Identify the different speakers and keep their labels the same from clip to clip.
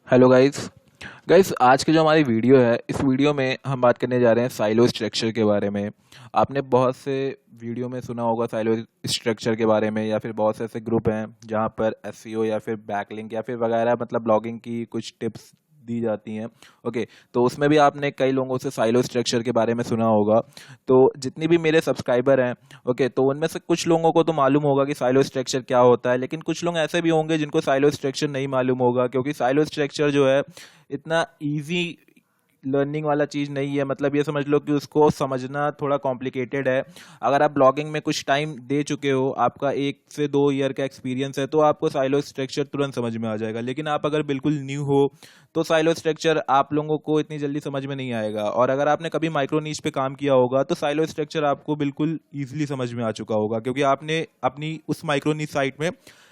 Speaker 1: Hello guys. आज की जो हमारी वीडियो है, इस वीडियो में हम बात करने जा रहे हैं साइलो स्ट्रक्चर के बारे में। आपने बहुत से वीडियो में सुना होगा साइलो स्ट्रक्चर के बारे में, या फिर बहुत से ऐसे ग्रुप हैं जहां पर एसईओ या फिर बैकलिंक या फिर वगैरह मतलब ब्लॉगिंग की कुछ टिप्स दी जाती हैं। ओके, तो उसमें भी आपने कई लोगों से साइलो स्ट्रक्चर के बारे में सुना होगा। तो जितनी भी मेरे सब्सक्राइबर हैं, ओके, तो उनमें से कुछ लोगों को तो मालूम होगा कि साइलो स्ट्रक्चर क्या होता है, लेकिन कुछ लोग ऐसे भी होंगे जिनको साइलो स्ट्रक्चर नहीं मालूम होगा, क्योंकि साइलो स्ट्रक्चर जो है इतना इजी लर्निंग वाला चीज़ नहीं है। मतलब ये समझ लो कि उसको समझना थोड़ा कॉम्प्लिकेटेड है। अगर आप ब्लॉगिंग में कुछ टाइम दे चुके हो, आपका 1 से 2 ईयर का एक्सपीरियंस है, तो आपको साइलो स्ट्रक्चर तुरंत समझ में आ जाएगा। लेकिन आप अगर बिल्कुल न्यू हो तो साइलो स्ट्रक्चर आप लोगों को इतनी जल्दी समझ में नहीं आएगा। और अगर आपने कभी माइक्रो नीश पे काम किया होगा तो साइलो स्ट्रक्चर आपको बिल्कुल ईजिली समझ में आ चुका होगा, क्योंकि आपने अपनी उस माइक्रो नीश साइट में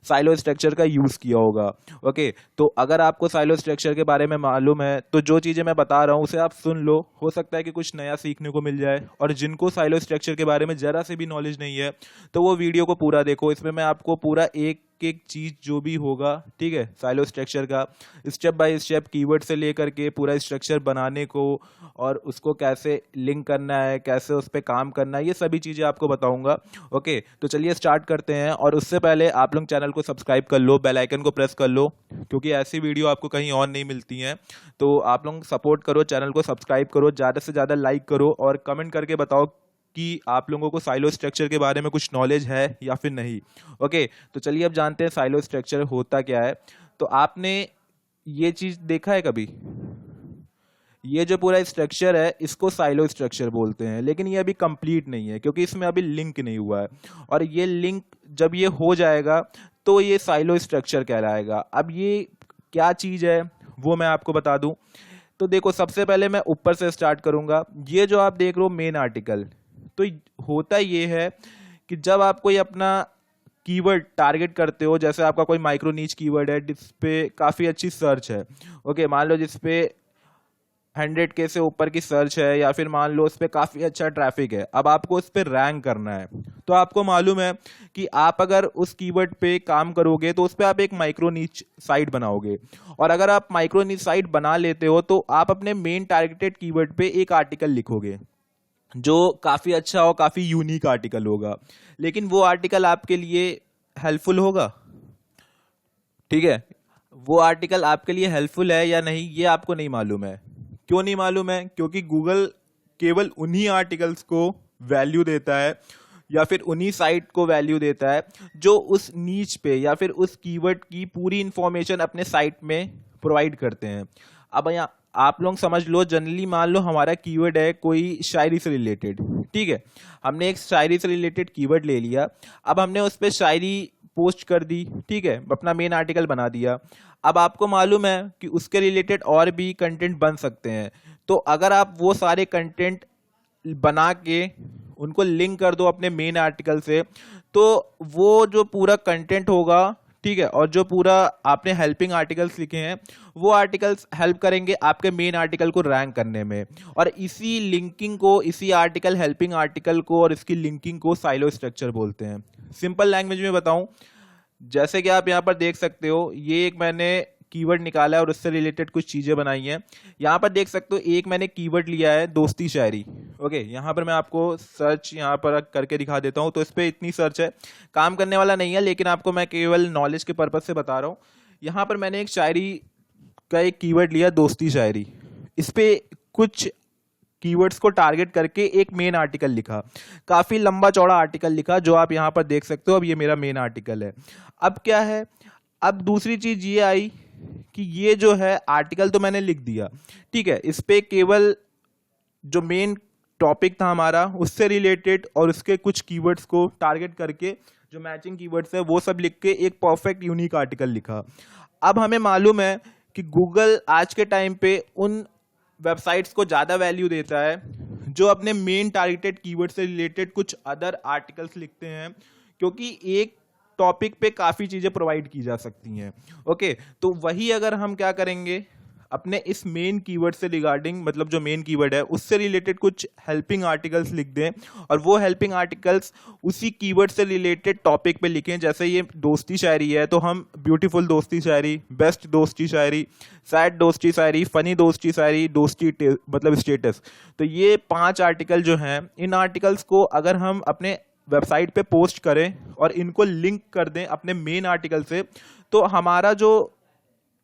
Speaker 1: साइलो स्ट्रक्चर का यूज़ किया होगा। ओके, तो अगर आपको साइलो स्ट्रक्चर के बारे में मालूम है तो जो चीज़ें मैं बता रहा हूँ उसे आप सुन लो, हो सकता है कि कुछ नया सीखने को मिल जाए। और जिनको साइलो स्ट्रक्चर के बारे में ज़रा से भी नॉलेज नहीं है तो वो वीडियो को पूरा देखो। इसमें मैं आपको पूरा एक एक चीज़ जो भी होगा, ठीक है, साइलो स्ट्रक्चर का स्टेप बाय स्टेप कीवर्ड से लेकर के पूरा स्ट्रक्चर बनाने को, और उसको कैसे लिंक करना है, कैसे उस पर काम करना है, ये सभी चीज़ें आपको बताऊंगा। ओके, तो चलिए स्टार्ट करते हैं। और उससे पहले आप लोग चैनल को सब्सक्राइब कर लो, बेल आइकन को प्रेस कर लो, क्योंकि ऐसी वीडियो आपको कहीं और नहीं मिलती हैं। तो आप लोग सपोर्ट करो, चैनल को सब्सक्राइब करो, ज़्यादा से ज़्यादा लाइक करो, और कमेंट करके बताओ कि आप लोगों को साइलो स्ट्रक्चर के बारे में कुछ नॉलेज है या फिर नहीं। ओके, तो चलिए अब जानते हैं साइलो स्ट्रक्चर होता क्या है। तो आपने ये चीज़ देखा है कभी? ये जो पूरा स्ट्रक्चर है इसको साइलो स्ट्रक्चर बोलते हैं, लेकिन ये अभी कंप्लीट नहीं है क्योंकि इसमें अभी लिंक नहीं हुआ है। और ये लिंक जब ये हो जाएगा तो ये साइलो स्ट्रक्चर कहलाएगा। अब ये क्या चीज़ है वो मैं आपको बता दूं। तो देखो, सबसे पहले मैं ऊपर से स्टार्ट करूंगा। ये जो आप देख रहे हो मेन आर्टिकल, तो होता ये है कि जब आप कोई अपना कीवर्ड टारगेट करते हो, जैसे आपका कोई माइक्रो नीच कीवर्ड है जिस पे काफ़ी अच्छी सर्च है, ओके, मान लो जिस पे 100K से ऊपर की सर्च है, या फिर मान लो उस पर काफ़ी अच्छा ट्रैफिक है, अब आपको उस पर रैंक करना है। तो आपको मालूम है कि आप अगर उस कीवर्ड पे काम करोगे तो उस पर आप एक माइक्रो नीच साइट बनाओगे। और अगर आप माइक्रो नीच साइट बना लेते हो तो आप अपने मेन टारगेटेड कीवर्ड पे एक आर्टिकल लिखोगे जो काफ़ी अच्छा और काफ़ी यूनिक आर्टिकल होगा। लेकिन वो आर्टिकल आपके लिए हेल्पफुल होगा, ठीक है? वो आर्टिकल आपके लिए हेल्पफुल है या नहीं ये आपको नहीं मालूम है। क्यों नहीं मालूम है? क्योंकि गूगल केवल उन्हीं आर्टिकल्स को वैल्यू देता है, या फिर उन्हीं साइट को वैल्यू देता है जो उस नीच पे या फिर उस कीवर्ड की पूरी इंफॉर्मेशन अपने साइट में प्रोवाइड करते हैं। अब यहाँ आप लोग समझ लो, जनरली मान लो हमारा कीवर्ड है कोई शायरी से रिलेटेड, ठीक है, हमने एक शायरी से रिलेटेड कीवर्ड ले लिया। अब हमने उस पर शायरी पोस्ट कर दी, ठीक है, अपना मेन आर्टिकल बना दिया। अब आपको मालूम है कि उसके रिलेटेड और भी कंटेंट बन सकते हैं। तो अगर आप वो सारे कंटेंट बना के उनको लिंक कर दो अपने मेन आर्टिकल से, तो वो जो पूरा कंटेंट होगा, ठीक है, और जो पूरा आपने हेल्पिंग आर्टिकल्स लिखे हैं वो आर्टिकल्स हेल्प करेंगे आपके मेन आर्टिकल को रैंक करने में। और इसी लिंकिंग को, इसी आर्टिकल हेल्पिंग आर्टिकल को और इसकी लिंकिंग को साइलो स्ट्रक्चर बोलते हैं। सिंपल लैंग्वेज में बताऊं, जैसे कि आप यहाँ पर देख सकते हो, ये एक मैंने कीवर्ड निकाला है और उससे रिलेटेड कुछ चीज़ें बनाई हैं। यहाँ पर देख सकते हो एक मैंने कीवर्ड लिया है दोस्ती शायरी। ओके, यहाँ पर मैं आपको सर्च यहाँ पर करके दिखा देता हूँ। तो इस पर इतनी सर्च है, काम करने वाला नहीं है, लेकिन आपको मैं केवल नॉलेज के पर्पज से बता रहा हूँ। यहाँ पर मैंने एक शायरी का एक कीवर्ड लिया, दोस्ती शायरी। इस पे कुछ कीवर्ड्स को टारगेट करके एक मेन आर्टिकल लिखा, काफ़ी लंबा चौड़ा आर्टिकल लिखा जो आप यहाँ पर देख सकते हो। अब ये मेरा मेन आर्टिकल है। अब क्या है, अब दूसरी चीज़ ये आई कि ये जो है आर्टिकल तो मैंने लिख दिया, ठीक है, इस पे केवल जो मेन टॉपिक था हमारा उससे रिलेटेड और उसके कुछ कीवर्ड्स को टारगेट करके जो मैचिंग कीवर्ड्स है वो सब लिख के एक परफेक्ट यूनिक आर्टिकल लिखा। अब हमें मालूम है कि गूगल आज के टाइम पे उन वेबसाइट्स को ज़्यादा वैल्यू देता है जो अपने मेन टारगेटेड कीवर्ड से रिलेटेड कुछ अदर आर्टिकल्स लिखते हैं, क्योंकि एक टॉपिक पे काफ़ी चीज़ें प्रोवाइड की जा सकती हैं। ओके, तो वही अगर हम क्या करेंगे, अपने इस मेन कीवर्ड से रिगार्डिंग, मतलब जो मेन कीवर्ड है उससे रिलेटेड कुछ हेल्पिंग आर्टिकल्स लिख दें, और वो हेल्पिंग आर्टिकल्स उसी कीवर्ड से रिलेटेड टॉपिक पे लिखें। जैसे ये दोस्ती शायरी है तो हम ब्यूटीफुल दोस्ती शायरी, बेस्ट दोस्ती शायरी, सैड दोस्ती शायरी, फनी दोस्ती शायरी, मतलब स्टेटस। तो ये 5 आर्टिकल जो हैं, इन आर्टिकल्स को अगर हम अपने वेबसाइट पे पोस्ट करें और इनको लिंक कर दें अपने मेन आर्टिकल से, तो हमारा जो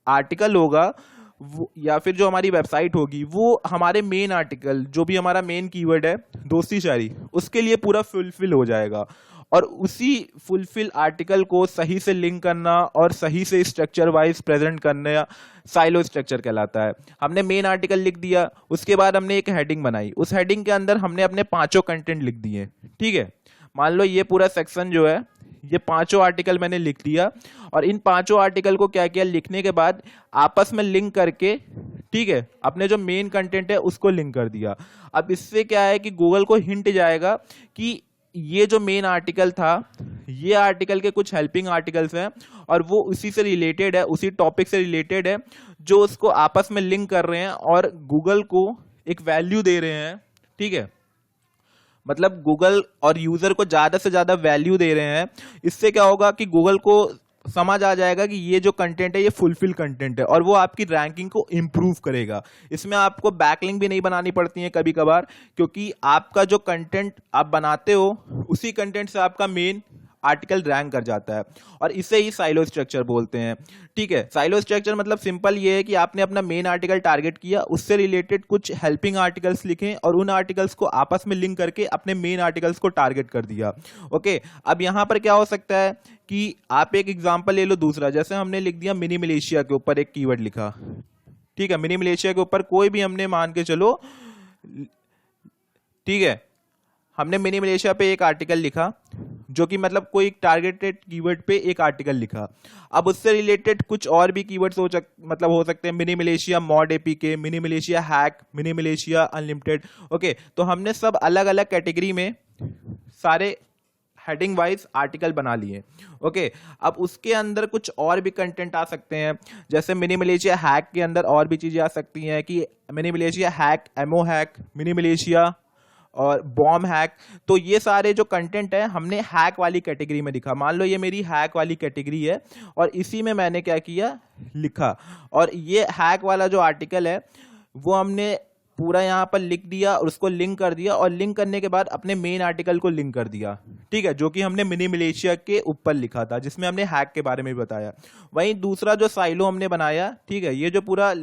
Speaker 1: आर्टिकल होगा वो, या फिर जो हमारी वेबसाइट होगी, वो हमारे मेन आर्टिकल, जो भी हमारा मेन कीवर्ड है दोस्ती शायरी, उसके लिए पूरा फुलफिल हो जाएगा। और उसी फुलफिल आर्टिकल को सही से लिंक करना और सही से स्ट्रक्चर वाइज प्रेजेंट करना साइलो स्ट्रक्चर कहलाता है। हमने मेन आर्टिकल लिख दिया, उसके बाद हमने एक हेडिंग बनाई, उस हेडिंग के अंदर हमने अपने 5 कंटेंट लिख दिए। ठीक है, मान लो ये पूरा सेक्शन जो है, ये 5 आर्टिकल मैंने लिख दिया, और इन 5 आर्टिकल को क्या किया, लिखने के बाद आपस में लिंक करके, ठीक है, अपने जो मेन कंटेंट है उसको लिंक कर दिया। अब इससे क्या है कि गूगल को हिंट जाएगा कि ये जो मेन आर्टिकल था, ये आर्टिकल के कुछ हेल्पिंग आर्टिकल्स हैं और वो उसी से रिलेटेड है, उसी टॉपिक से रिलेटेड है, जो उसको आपस में लिंक कर रहे हैं और गूगल को एक वैल्यू दे रहे हैं। ठीक है, मतलब गूगल और यूजर को ज्यादा से ज्यादा वैल्यू दे रहे हैं। इससे क्या होगा कि गूगल को समझ आ जाएगा कि ये जो कंटेंट है ये फुलफिल कंटेंट है, और वो आपकी रैंकिंग को इंप्रूव करेगा। इसमें आपको बैकलिंक भी नहीं बनानी पड़ती है कभी कभार, क्योंकि आपका जो कंटेंट आप बनाते हो उसी कंटेंट से आपका मेन आर्टिकल रैंक कर जाता है, और इसे ही साइलो स्ट्रक्चर बोलते हैं। ठीक है, साइलो स्ट्रक्चर मतलब सिंपल ये है कि आपने अपना मेन आर्टिकल टारगेट किया, उससे रिलेटेड कुछ हेल्पिंग आर्टिकल्स लिखें और उन आर्टिकल्स को आपस में लिंक करके अपने मेन आर्टिकल्स को टारगेट कर दिया। ओके, अब यहां पर क्या हो सकता है कि आप एक एग्जांपल ले लो दूसरा, जैसे हमने लिख दिया मिनी मलेशिया के ऊपर एक कीवर्ड लिखा। ठीक है, मिनी मलेशिया के ऊपर कोई भी हमने मान के चलो, ठीक है, हमने मिनी मलेशिया पे एक आर्टिकल लिखा, जो कि मतलब कोई टारगेटेड कीवर्ड पे एक आर्टिकल लिखा। अब उससे रिलेटेड कुछ और भी कीवर्ड्स हो सकते हैं, mini Malaysia mod APK, mini Malaysia hack, mini Malaysia unlimited. Okay, तो हमने सब अलग अलग कैटेगरी में सारे हेडिंग वाइज आर्टिकल बना लिए। ओके, अब उसके अंदर कुछ और भी कंटेंट आ सकते हैं, जैसे मिनी मलेशिया हैक के अंदर और भी चीजें आ सकती हैं कि mini Malaysia hack, MO hack, mini Malaysia और बॉम्ब हैक। तो ये सारे जो कंटेंट है हमने हैक वाली कैटेगरी में लिखा। मान लो ये मेरी हैक वाली कैटेगरी है और इसी में मैंने क्या किया, लिखा, और ये हैक वाला जो आर्टिकल है वो हमने पूरा यहाँ पर लिख दिया और उसको लिंक कर दिया, और लिंक करने के बाद अपने मेन आर्टिकल को लिंक कर दिया। ठीक है, जो कि हमने मिनी मलेशिया के ऊपर लिखा था, जिसमें हमने हैक के बारे में भी बताया। वहीं दूसरा जो साइलो हमने बनाया, ठीक है, ये जो पूरा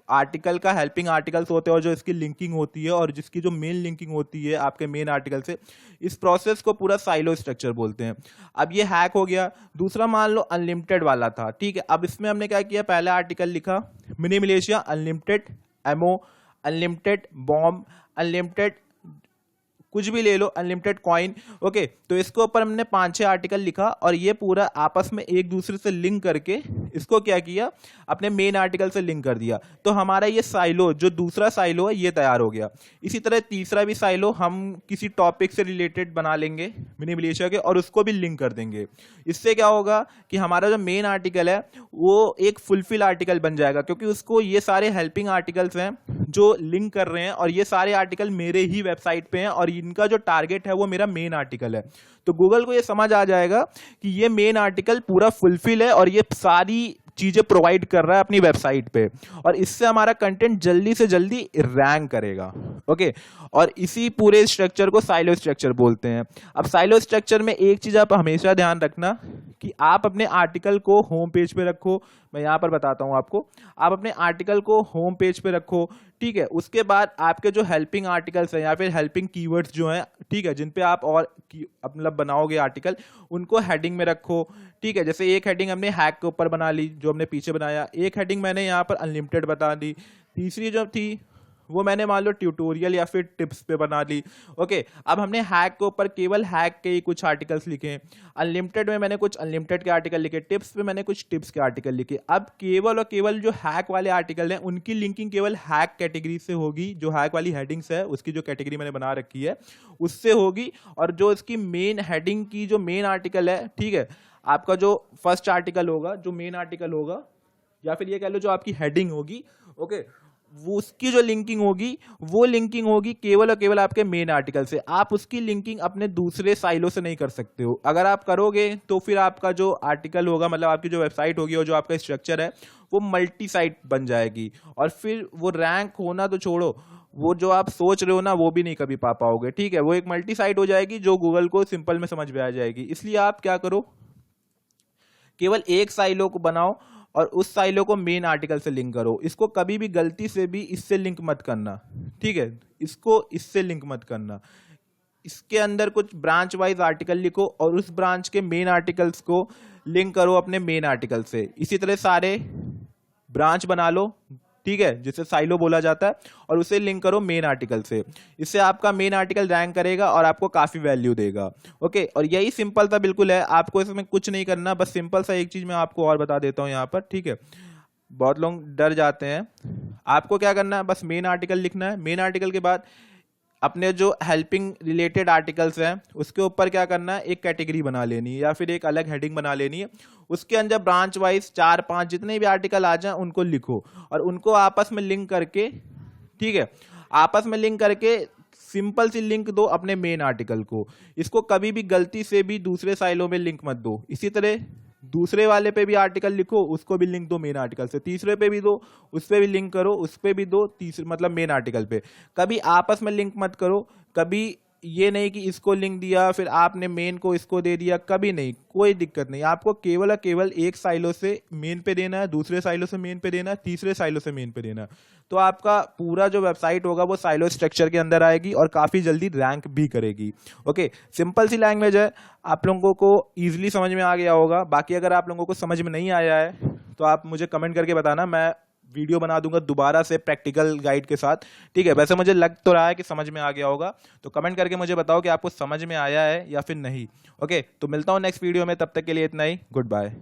Speaker 1: आर्टिकल का हेल्पिंग आर्टिकल्स होते हैं और जो इसकी लिंकिंग होती है और जिसकी जो मेन लिंकिंग होती है आपके मेन आर्टिकल से, इस प्रोसेस को पूरा साइलो स्ट्रक्चर बोलते हैं। अब ये हैक हो गया। दूसरा मान लो अनलिमिटेड वाला था। ठीक है, अब इसमें हमने क्या किया, पहला आर्टिकल लिखा mini Malaysia unlimited MO, unlimited bomb, unlimited कुछ भी ले लो, अनलिमिटेड कॉइन। ओके, तो इसके ऊपर हमने 5-6 आर्टिकल लिखा और ये पूरा आपस में एक दूसरे से लिंक करके इसको क्या किया, अपने मेन आर्टिकल से लिंक कर दिया। तो हमारा ये साइलो, जो दूसरा साइलो है, ये तैयार हो गया। इसी तरह तीसरा भी साइलो हम किसी टॉपिक से रिलेटेड बना लेंगे मिनी मलेशिया के, और उसको भी लिंक कर देंगे। इससे क्या होगा कि हमारा जो मेन आर्टिकल है वो एक फुलफिल आर्टिकल बन जाएगा, क्योंकि उसको ये सारे हेल्पिंग आर्टिकल्स हैं जो लिंक कर रहे हैं, और ये सारे आर्टिकल मेरे ही वेबसाइट पे हैं और इनका जो टारगेट है वो मेरा मेन आर्टिकल है। तो गूगल को ये समझ आ जाएगा कि ये मेन आर्टिकल पूरा फुलफिल है और ये सारी चीजें प्रोवाइड कर रहा है अपनी वेबसाइट पे, और इससे हमारा कंटेंट जल्दी से जल्दी रैंक करेगा। ओके, और इसी पूरे स्ट्रक्चर को साइलो स्ट्रक्चर बोलते हैं। अब साइलो स्ट्रक्चर में एक चीज आप हमेशा ध्यान रखना कि आप अपने आर्टिकल को होम पेज पे रखो। मैं यहां पर बताता हूं आपको, आप अपने आर्टिकल को होम पेज पे रखो। ठीक है, उसके बाद आपके जो हेल्पिंग आर्टिकल्स हैं या फिर हेल्पिंग कीवर्ड्स जो हैं, ठीक है, जिन पे आप और मतलब बनाओगे आर्टिकल, उनको हेडिंग में रखो। ठीक है, जैसे एक हेडिंग हमने हैक के ऊपर बना ली जो हमने पीछे बनाया, एक हेडिंग मैंने यहाँ पर अनलिमिटेड बता दी, तीसरी जो थी वो मैंने मान लो ट्यूटोरियल या फिर टिप्स पे बना ली। ओके, अब हमने हैक के ऊपर केवल हैक के ही कुछ आर्टिकल्स लिखे, अनलिमिटेड में मैंने कुछ अनलिमिटेड के आर्टिकल लिखे, टिप्स पे मैंने कुछ टिप्स के आर्टिकल लिखे। अब केवल और केवल जो हैक वाले आर्टिकल हैं उनकी लिंकिंग केवल हैक कैटेगरी से होगी, जो हैक वाली हेडिंग्स है उसकी जो कैटेगरी मैंने बना रखी है उससे होगी, और जो इसकी मेन हेडिंग की जो मेन आर्टिकल है, ठीक है, आपका जो फर्स्ट आर्टिकल होगा, जो मेन आर्टिकल होगा, या फिर ये कह लो जो आपकी हेडिंग होगी, ओके, वो उसकी जो लिंकिंग होगी वो लिंकिंग होगी केवल और केवल आपके मेन आर्टिकल से। आप उसकी लिंकिंग अपने दूसरे साइलों से नहीं कर सकते हो। अगर आप करोगे तो फिर आपका जो आर्टिकल होगा, मतलब आपकी जो वेबसाइट होगी और जो आपका स्ट्रक्चर है वो मल्टी साइट बन जाएगी, और फिर वो रैंक होना तो छोड़ो, वो जो आप सोच रहे हो ना वो भी नहीं कभी पा पाओगे। ठीक है, वो एक मल्टी साइट हो जाएगी जो गूगल को सिंपल में समझ में आ जाएगी। इसलिए आप क्या करो, केवल एक साइलो को बनाओ और उस साइलो को मेन आर्टिकल से लिंक करो। इसको कभी भी गलती से भी इससे लिंक मत करना, ठीक है, इसको इससे लिंक मत करना। इसके अंदर कुछ ब्रांच वाइज आर्टिकल लिखो और उस ब्रांच के मेन आर्टिकल्स को लिंक करो अपने मेन आर्टिकल से। इसी तरह सारे ब्रांच बना लो, ठीक है, जिसे साइलो बोला जाता है, और उसे लिंक करो मेन आर्टिकल से। इससे आपका मेन आर्टिकल रैंक करेगा और आपको काफी वैल्यू देगा। ओके, और यही सिंपल सा बिल्कुल है, आपको इसमें कुछ नहीं करना, बस सिंपल सा एक चीज मैं आपको और बता देता हूं यहाँ पर, ठीक है। बहुत लोग डर जाते हैं। आपको क्या करना है, बस मेन आर्टिकल लिखना है। मेन आर्टिकल के बाद अपने जो हेल्पिंग रिलेटेड आर्टिकल्स हैं उसके ऊपर क्या करना है, एक कैटेगरी बना लेनी है या फिर एक अलग हेडिंग बना लेनी है। उसके अंदर ब्रांच वाइज 4-5 जितने भी आर्टिकल आ जाए उनको लिखो और उनको आपस में लिंक करके, ठीक है, आपस में लिंक करके सिंपल सी लिंक दो अपने मेन आर्टिकल को। इसको कभी भी गलती से भी दूसरे साइलों में लिंक मत दो। इसी तरह दूसरे वाले पे भी आर्टिकल लिखो, उसको भी लिंक दो मेन आर्टिकल से। तीसरे पे भी दो, उस पे भी लिंक करो, उस पे भी दो, तीसरे मतलब मेन आर्टिकल पे। कभी आपस में लिंक मत करो। कभी ये नहीं कि इसको लिंक दिया फिर आपने मेन को इसको दे दिया, कभी नहीं, कोई दिक्कत नहीं। आपको केवल और केवल एक साइलो से मेन पे देना है, दूसरे साइलो से मेन पे देना है, तीसरे साइलो से मेन पे देना है। तो आपका पूरा जो वेबसाइट होगा वो साइलो स्ट्रक्चर के अंदर आएगी और काफी जल्दी रैंक भी करेगी। ओके, सिंपल सी लैंग्वेज है, आप लोगों को इजीली समझ में आ गया होगा। बाकी अगर आप लोगों को समझ में नहीं आया है तो आप मुझे कमेंट करके बताना, मैं वीडियो बना दूंगा दोबारा से प्रैक्टिकल गाइड के साथ, ठीक है। वैसे मुझे लग तो रहा है कि समझ में आ गया होगा, तो कमेंट करके मुझे बताओ कि आपको समझ में आया है या फिर नहीं। ओके, तो मिलता हूं नेक्स्ट वीडियो में, तब तक के लिए इतना ही, गुड बाय।